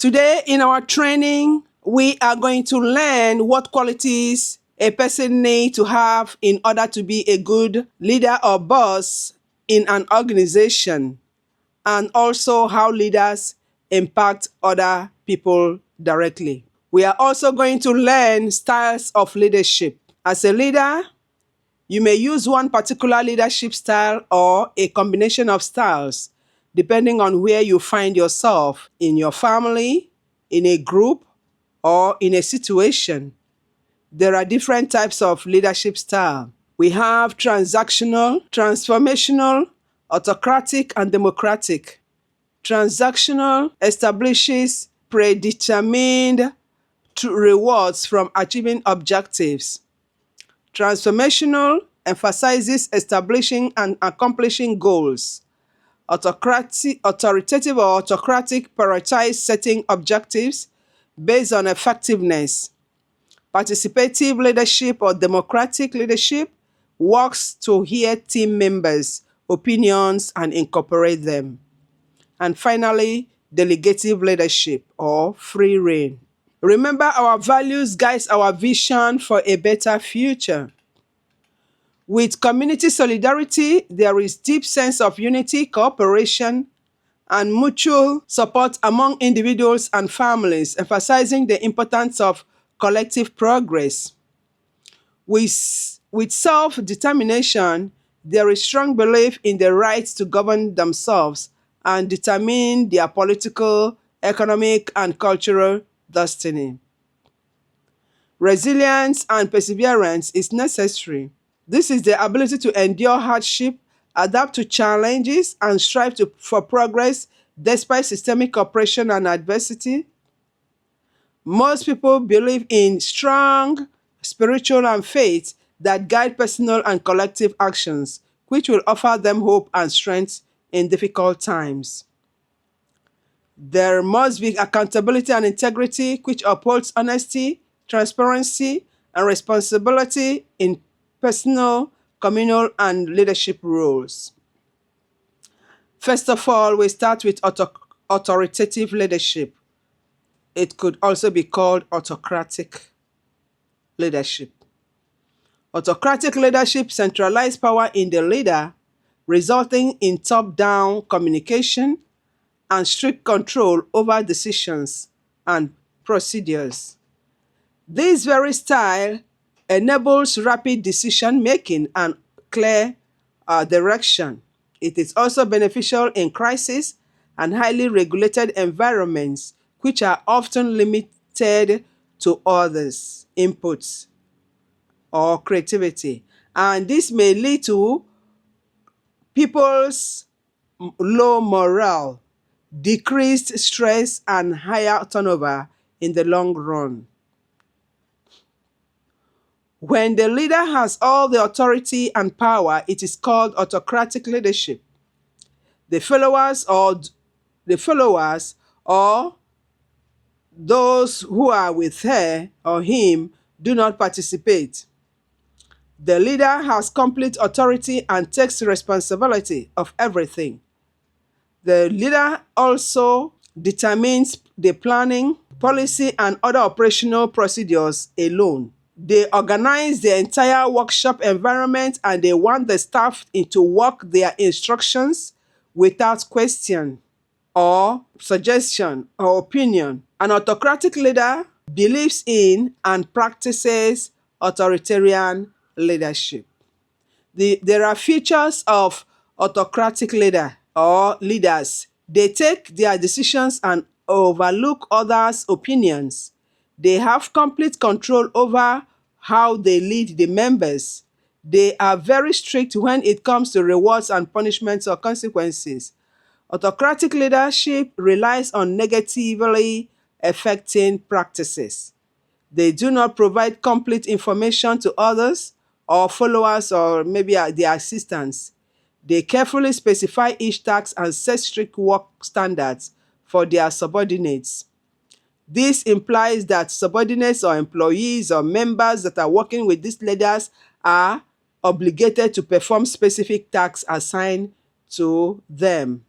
Today in our training, we are going to learn what qualities a person needs to have in order to be a good leader or boss in an organization, and also how leaders impact other people directly. We are also going to learn styles of leadership. As a leader, you may use one particular leadership style or a combination of styles, depending on where you find yourself in your family, in a group, or in a situation. There are different types of leadership style. We have transactional, transformational, autocratic, and democratic. Transactional establishes predetermined rewards from achieving objectives. Transformational emphasizes establishing and accomplishing goals. Authoritative or autocratic prioritize setting objectives based on effectiveness. Participative leadership or democratic leadership works to hear team members' opinions and incorporate them. And finally, delegative leadership or free reign. Remember, our values guides our vision for a better future. With community solidarity, there is deep sense of unity, cooperation, and mutual support among individuals and families, emphasizing the importance of collective progress. With self-determination, there is strong belief in the right to govern themselves and determine their political, economic, and cultural destiny. Resilience and perseverance is necessary. This is the ability to endure hardship, adapt to challenges, and strive for progress despite systemic oppression and adversity. Most people believe in strong spiritual and faith that guide personal and collective actions, which will offer them hope and strength in difficult times. There must be accountability and integrity, which upholds honesty, transparency, and responsibility in personal, communal, and leadership roles. First of all, we start with authoritative leadership. It could also be called autocratic leadership. Autocratic leadership centralizes power in the leader, resulting in top-down communication and strict control over decisions and procedures. This very style enables rapid decision-making and clear direction. It is also beneficial in crisis and highly regulated environments, which are often limited to others' inputs or creativity. And this may lead to people's low morale, decreased stress, and higher turnover in the long run. When the leader has all the authority and power, it is called autocratic leadership. The followers or those who are with her or him do not participate. The leader has complete authority and takes responsibility of everything. The leader also determines the planning, policy, and other operational procedures alone. They organize the entire workshop environment and they want the staff to work their instructions without question or suggestion or opinion. An autocratic leader believes in and practices authoritarian leadership. There are features of autocratic leader or leaders. They take their decisions and overlook others' opinions. They have complete control over how they lead the members. They are very strict when it comes to rewards and punishments or consequences. Autocratic leadership relies on negatively affecting practices. They do not provide complete information to others or followers or maybe their assistants. They carefully specify each task and set strict work standards for their subordinates. This implies that subordinates or employees or members that are working with these leaders are obligated to perform specific tasks assigned to them.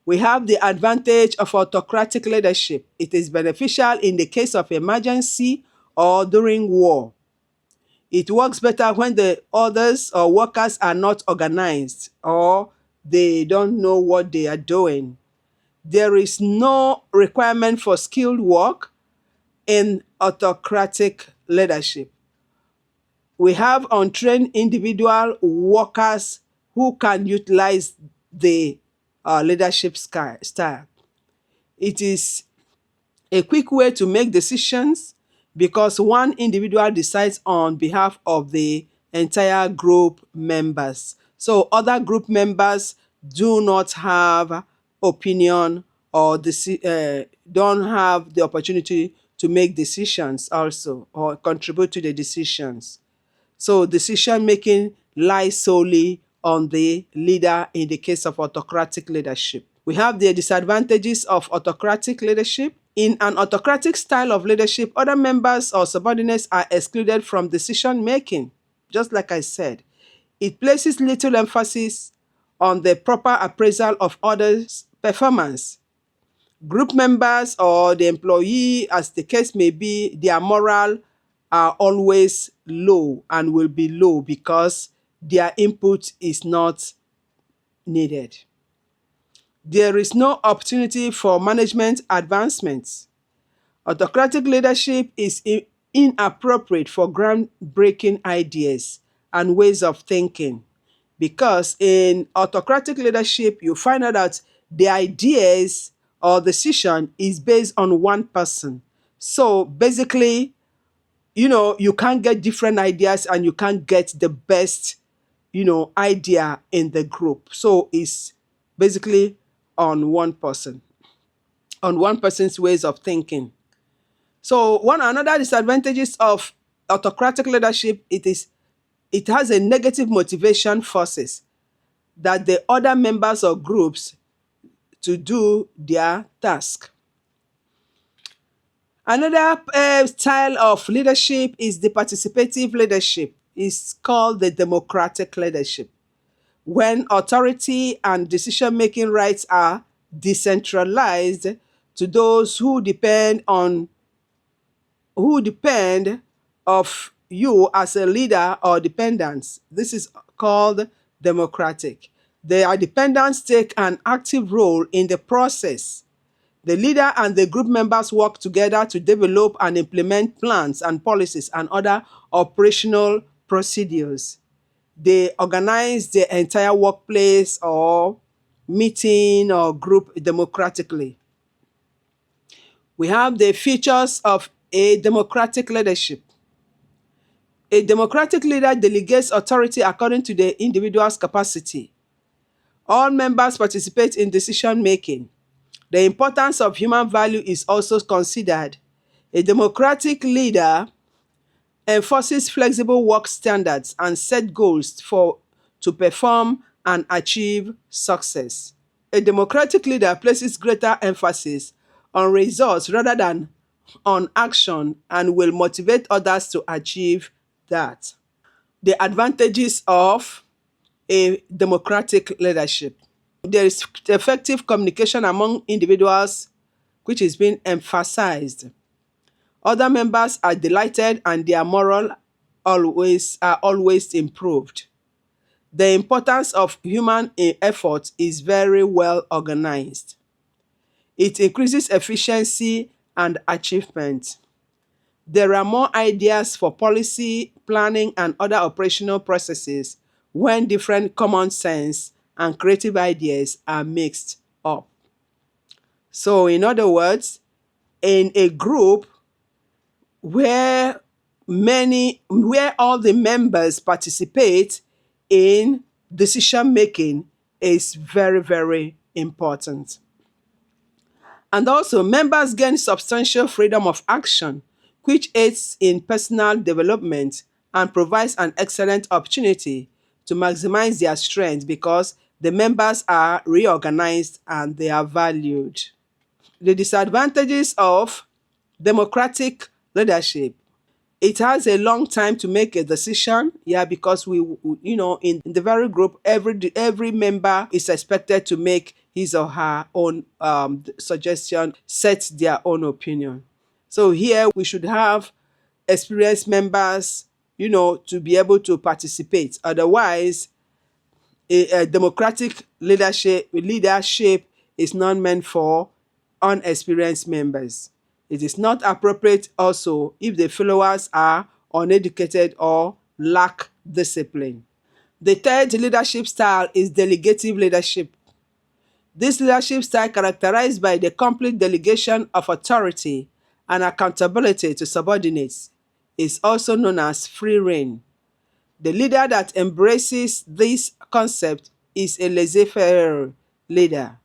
We have the advantage of autocratic leadership. It is beneficial in the case of emergency or during war. It works better when the others or workers are not organized or they don't know what they are doing. There is no requirement for skilled work in autocratic leadership. We have untrained individual workers who can utilize the leadership style. It is a quick way to make decisions because one individual decides on behalf of the entire group members. So other group members do not have opinion or don't have the opportunity to make decisions also or contribute to the decisions. So decision making lies solely on the leader in the case of autocratic leadership. We have the disadvantages of autocratic leadership. In an autocratic style of leadership, other members or subordinates are excluded from decision making. Just like I said, it places little emphasis on the proper appraisal of others' performance. Group members or the employee, as the case may be, their morale are always low and will be low because their input is not needed. There is no opportunity for management advancements. Autocratic leadership is inappropriate for groundbreaking ideas and ways of thinking because in autocratic leadership, you find out that the ideas or decision is based on one person. So basically, you can't get different ideas and you can't get the best, idea in the group. So it's basically on one person, on one person's ways of thinking. So one another disadvantages of autocratic leadership, it has a negative motivation forces that the other members or groups to do their task. Another style of leadership is the participative leadership. It's called the democratic leadership. When authority and decision-making rights are decentralized to those who depend of you as a leader or dependents. This is called democratic. Their dependents take an active role in the process. The leader and the group members work together to develop and implement plans and policies and other operational procedures. They organize the entire workplace or meeting or group democratically. We have the features of a democratic leadership. A democratic leader delegates authority according to the individual's capacity. All members participate in decision making. The importance of human value is also considered. A democratic leader enforces flexible work standards and set goals to perform and achieve success. A democratic leader places greater emphasis on results rather than on action and will motivate others to achieve that. The advantages of a democratic leadership. There is effective communication among individuals, which is being emphasized. Other members are delighted and their morale are always improved. The importance of human effort is very well organized. It increases efficiency and achievement. There are more ideas for policy, planning, and other operational processes when different common sense and creative ideas are mixed up. So, in other words, in a group where where all the members participate in decision making is very, very important. And also, members gain substantial freedom of action, which aids in personal development and provides an excellent opportunity to maximize their strengths because the members are reorganized and they are valued. The disadvantages of democratic leadership. It has a long time to make a decision, yeah, because in the very group, every member is expected to make his or her own suggestion, set their own opinion. So here we should have experienced members, to be able to participate. Otherwise, a democratic leadership is not meant for unexperienced members. It is not appropriate also if the followers are uneducated or lack discipline. The third leadership style is delegative leadership. This leadership style, characterized by the complete delegation of authority and accountability to subordinates, is also known as free rein. The leader that embraces this concept is a laissez-faire leader.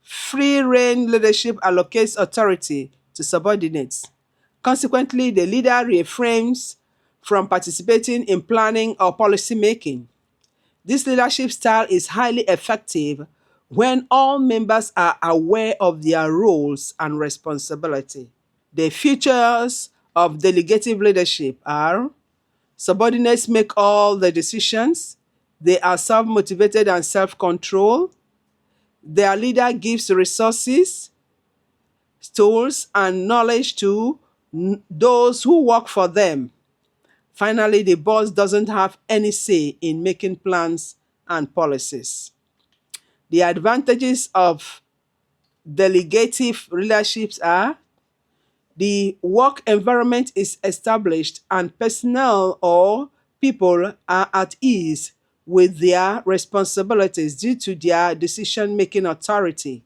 Free rein leadership allocates authority to subordinates. Consequently, the leader refrains from participating in planning or policy making. This leadership style is highly effective when all members are aware of their roles and responsibility. The features of delegative leadership are: subordinates make all the decisions, they are self-motivated and self-controlled, their leader gives resources, tools, and knowledge to those who work for them. Finally, the boss doesn't have any say in making plans and policies. The advantages of delegative leaderships are: the work environment is established and personnel or people are at ease with their responsibilities due to their decision-making authority.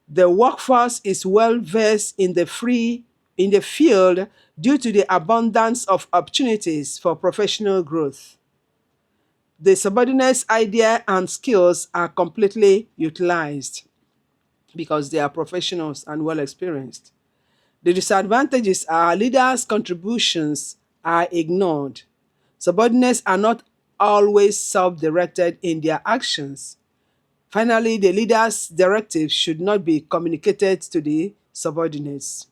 The workforce is well versed in the field due to the abundance of opportunities for professional growth. The subordinates' idea and skills are completely utilized because they are professionals and well experienced. The disadvantages are: leaders' contributions are ignored. Subordinates are not always self-directed in their actions. Finally, the leader's directives should not be communicated to the subordinates.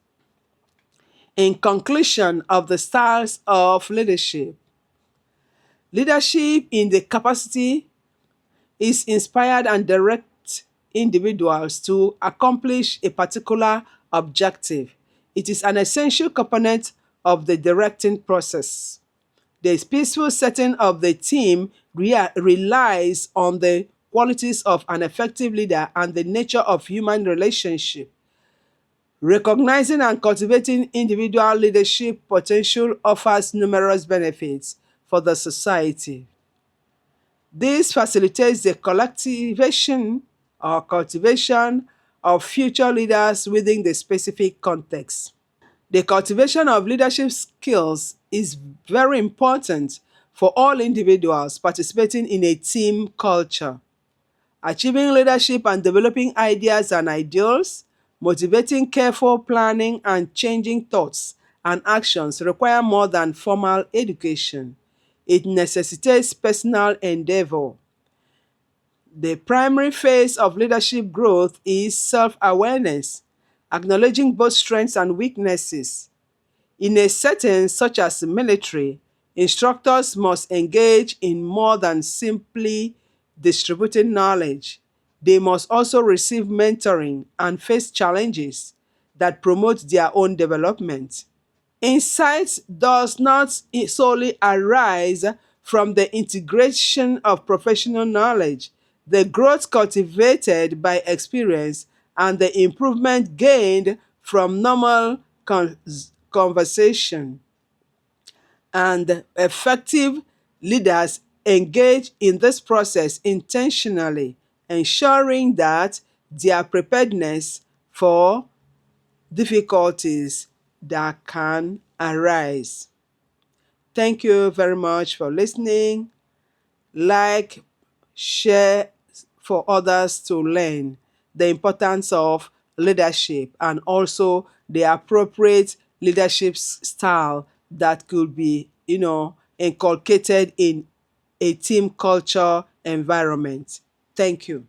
In conclusion of the styles of leadership, leadership in the capacity is inspired and directs individuals to accomplish a particular objective. It is an essential component of the directing process. The peaceful setting of the team relies on the qualities of an effective leader and the nature of human relationship. Recognizing and cultivating individual leadership potential offers numerous benefits for the society. This facilitates the collectivization or cultivation of future leaders within the specific context. The cultivation of leadership skills is very important for all individuals participating in a team culture. Achieving leadership and developing ideas and ideals, motivating careful planning, and changing thoughts and actions require more than formal education. It necessitates personal endeavor. The primary phase of leadership growth is self-awareness, acknowledging both strengths and weaknesses. In a setting such as the military, instructors must engage in more than simply distributing knowledge. They must also receive mentoring and face challenges that promote their own development. Insight does not solely arise from the integration of professional knowledge, the growth cultivated by experience, and the improvement gained from normal conversation. And effective leaders engage in this process intentionally, ensuring that their preparedness for difficulties that can arise. Thank you very much for listening. Like, share for others to learn the importance of leadership and also the appropriate leadership style that could be, inculcated in a team culture environment. Thank you.